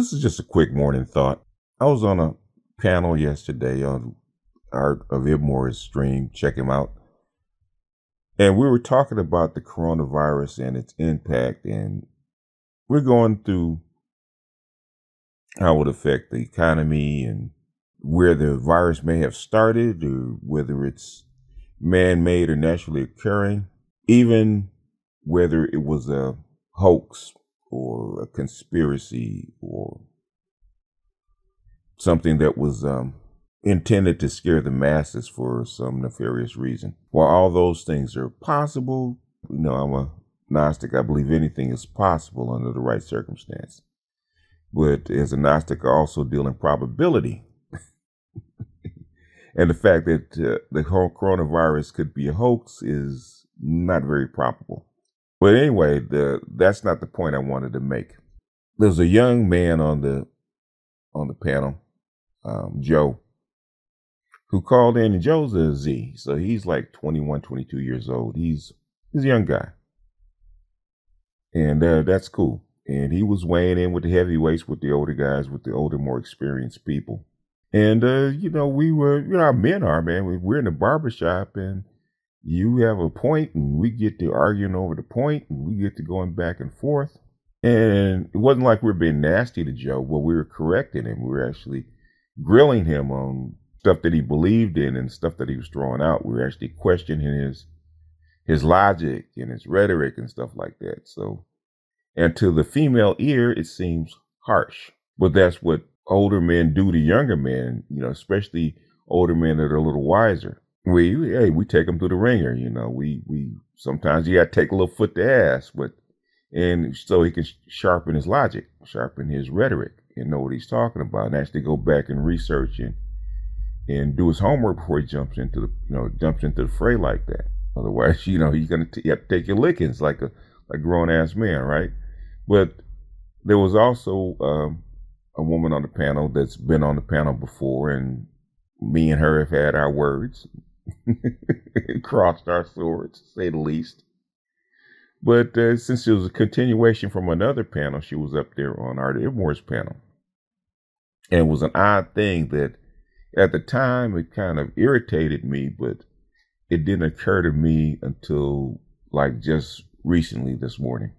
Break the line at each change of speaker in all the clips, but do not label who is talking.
This is just a quick morning thought. I was on a panel yesterday on Art of Ibmore's stream. Check him out. And we were talking about the coronavirus and its impact. And we're going through how it would affect the economy and where the virus may have started or whether it's man-made or naturally occurring, even whether it was a hoax or a conspiracy or something that was intended to scare the masses for some nefarious reason. While all those things are possible, I'm a Gnostic. I believe anything is possible under the right circumstance. But as a Gnostic, I also deal in probability. And the fact that the whole coronavirus could be a hoax is not very probable. But anyway, that's not the point I wanted to make. There's a young man on the panel, Joe, who called in, and Joe's a Z, so he's like 21, 22 years old. He's a young guy, and that's cool. And he was weighing in with the heavyweights, with the older guys, with the older, more experienced people. And, we were, our men are, man, we're in the barbershop and you have a point and we get to arguing over the point and we get to going back and forth. And it wasn't like we were being nasty to Joe. Well, we were correcting him. We were actually grilling him on stuff that he believed in and stuff that he was throwing out. We were actually questioning his logic and his rhetoric and stuff like that. So, and to the female ear, it seems harsh, but that's what older men do to younger men, especially older men that are a little wiser. We take them through the ringer, we sometimes you got to take a little foot to ass, and so he can sharpen his logic, sharpen his rhetoric and know what he's talking about and actually go back and research and do his homework before he jumps into the fray like that. Otherwise, you have to take your lickings like a grown ass man, right? But there was also, a woman on the panel that's been on the panel before, and me and her have had our words, crossed our swords, to say the least. But since it was a continuation from another panel, she was up there on Art of Ibmore's panel. And it was an odd thing that at the time it kind of irritated me, but it didn't occur to me until like just recently this morning.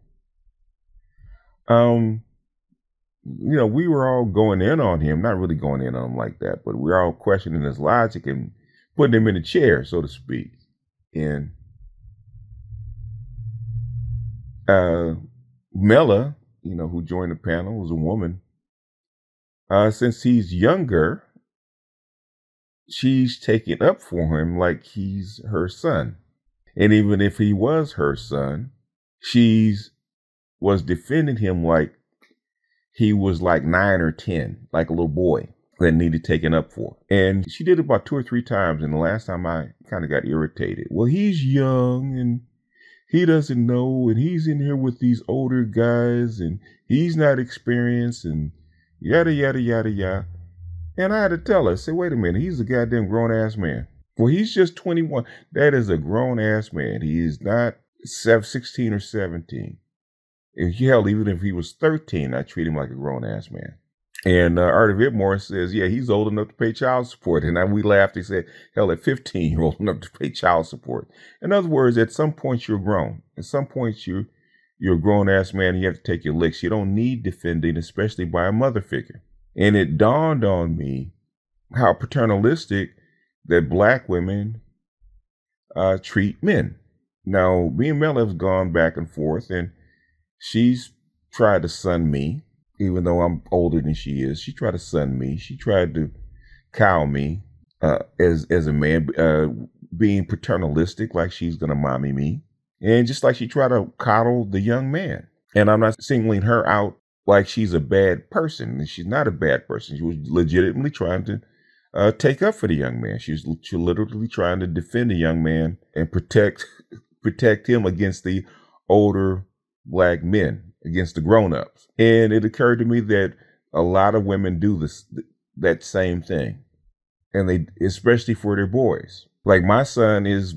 We were all going in on him, not really going in on him like that, but we were all questioning his logic and putting him in a chair, so to speak. And Mela, who joined the panel, was a woman. Since he's younger, she's taking up for him like he's her son. And even if he was her son, was defending him like he was like 9 or 10, like a little boy that needed taken up for. And she did it about 2 or 3 times. And the last time I kind of got irritated. Well, he's young and he doesn't know. And he's in here with these older guys and he's not experienced and yada, yada, yada, yada. And I had to tell her, I said, wait a minute, he's a goddamn grown ass man. Well, he's just 21. That is a grown ass man. He is not 16 or 17. Hell, even if he was 13, I treat him like a grown-ass man. And Art of Ibmore says, yeah, he's old enough to pay child support. And we laughed. He said, hell, at 15, you're old enough to pay child support. In other words, at some point, you're grown. At some point, you're a grown-ass man and you have to take your licks. You don't need defending, especially by a mother figure. And it dawned on me how paternalistic that Black women treat men. Now, me and Mel have gone back and forth, and she's tried to son me, even though I'm older than she is. She tried to son me. She tried to cow me as a man, being paternalistic, like she's going to mommy me. And just like she tried to coddle the young man. And I'm not singling her out like she's a bad person. She's not a bad person. She was legitimately trying to take up for the young man. She literally trying to defend the young man and protect him against the older Black men, against the grown-ups. And it occurred to me that a lot of women do that same thing. And they, especially for their boys. Like my son is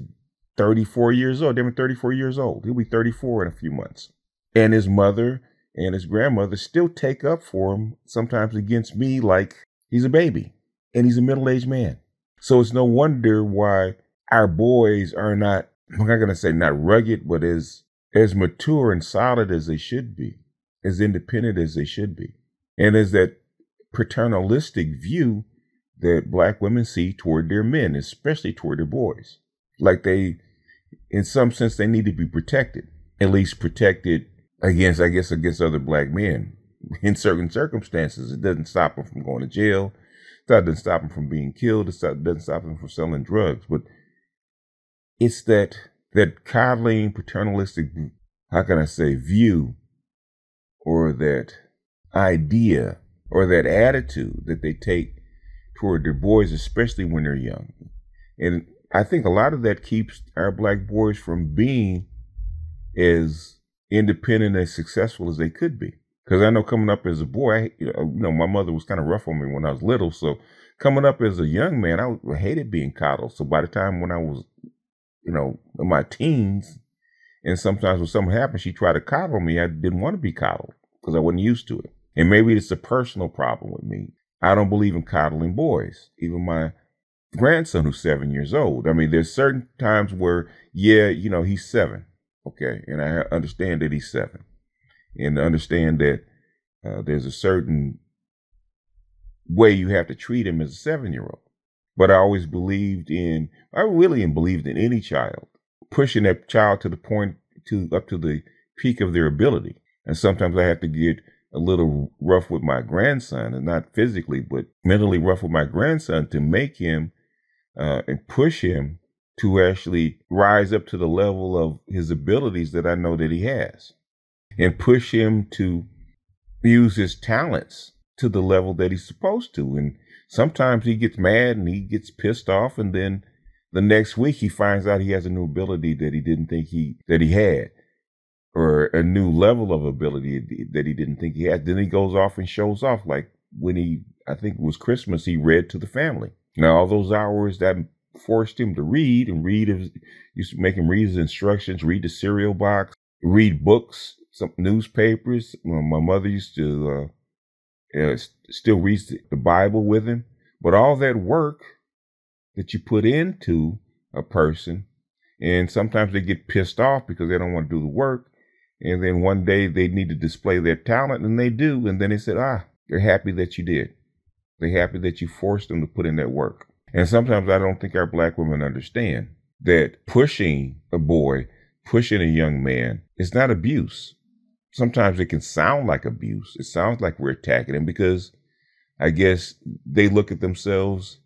34 years old. They're 34 years old. He'll be 34 in a few months. And his mother and his grandmother still take up for him, sometimes against me, like he's a baby and he's a middle-aged man. So it's no wonder why our boys are not, I'm not going to say not rugged, but as mature and solid as they should be, as independent as they should be. And as that paternalistic view that black women see toward their men, especially toward their boys. Like they, in some sense, they need to be protected, at least protected against, I guess, against other black men in certain circumstances. It doesn't stop them from going to jail. It doesn't stop them from being killed. It doesn't stop them from selling drugs. But it's that coddling, paternalistic, how can I say, view, or that idea, or that attitude that they take toward their boys, especially when they're young. And I think a lot of that keeps our black boys from being as independent and successful as they could be. Because I know coming up as a boy, my mother was kind of rough on me when I was little. So coming up as a young man, I hated being coddled. So by the time when I was, in my teens, and sometimes when something happened, she tried to coddle me, I didn't want to be coddled because I wasn't used to it. And maybe it's a personal problem with me. I don't believe in coddling boys. Even my grandson, who's 7 years old. I mean, there's certain times where, he's 7. Okay. And I understand that he's 7. And understand that there's a certain way you have to treat him as a 7-year-old. But I always believed in any child, pushing that child to the point up to the peak of their ability. And sometimes I have to get a little rough with my grandson, and not physically, but mentally rough with my grandson to make him and push him to actually rise up to the level of his abilities that I know that he has, and push him to use his talents to the level that he's supposed to. And sometimes he gets mad and he gets pissed off, and then the next week he finds out he has a new ability that he didn't think that he had, or a new level of ability that he didn't think he had. Then he goes off and shows off, like when I think it was Christmas, he read to the family. Now, all those hours that forced him to read, used to make him read his instructions, read the cereal box, read books, some newspapers. My mother used to still read the Bible with him. But all that work that you put into a person, and sometimes they get pissed off because they don't want to do the work. And then one day they need to display their talent, and they do. And then they said, they're happy that you did. They're happy that you forced them to put in that work. And sometimes I don't think our black women understand that pushing a boy, pushing a young man, is not abuse. Sometimes it can sound like abuse. It sounds like we're attacking them because I guess they look at themselves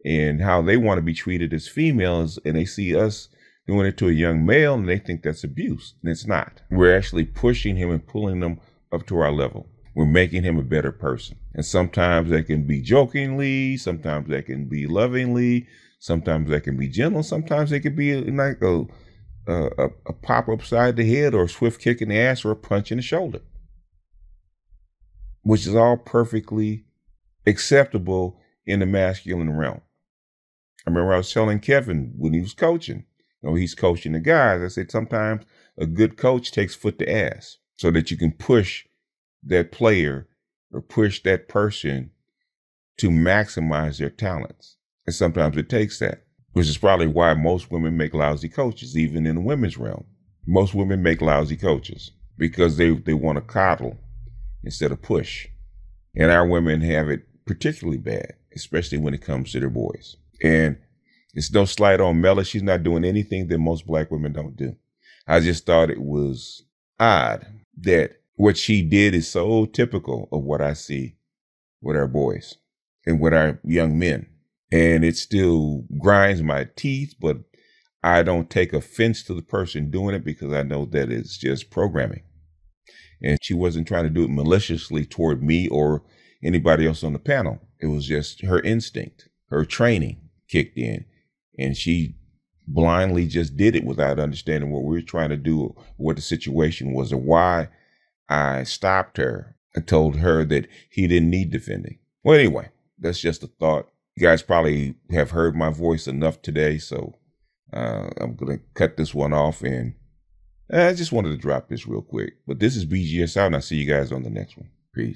and how they want to be treated as females, and they see us doing it to a young male, and they think that's abuse. And it's not. We're actually pushing him and pulling them up to our level. We're making him a better person. And sometimes that can be jokingly, sometimes that can be lovingly, sometimes that can be gentle, sometimes it can be like a pop upside the head, or a swift kick in the ass, or a punch in the shoulder, which is all perfectly acceptable in the masculine realm. I remember I was telling Kevin when he was coaching, he's coaching the guys. I said, sometimes a good coach takes foot to ass so that you can push that player or push that person to maximize their talents. And sometimes it takes that, which is probably why most women make lousy coaches, even in the women's realm. Most women make lousy coaches because they want to coddle instead of push. And our women have it particularly bad, especially when it comes to their boys. And it's no slight on Mela. She's not doing anything that most black women don't do. I just thought it was odd that what she did is so typical of what I see with our boys and with our young men. And it still grinds my teeth, but I don't take offense to the person doing it because I know that it's just programming. And she wasn't trying to do it maliciously toward me or anybody else on the panel. It was just her instinct, her training kicked in, and she blindly just did it without understanding what we were trying to do, what the situation was, or why I stopped her and told her that he didn't need defending. Well, anyway, that's just a thought. You guys probably have heard my voice enough today, so I'm going to cut this one off and I just wanted to drop this real quick. But this is BGS out, and I'll see you guys on the next one.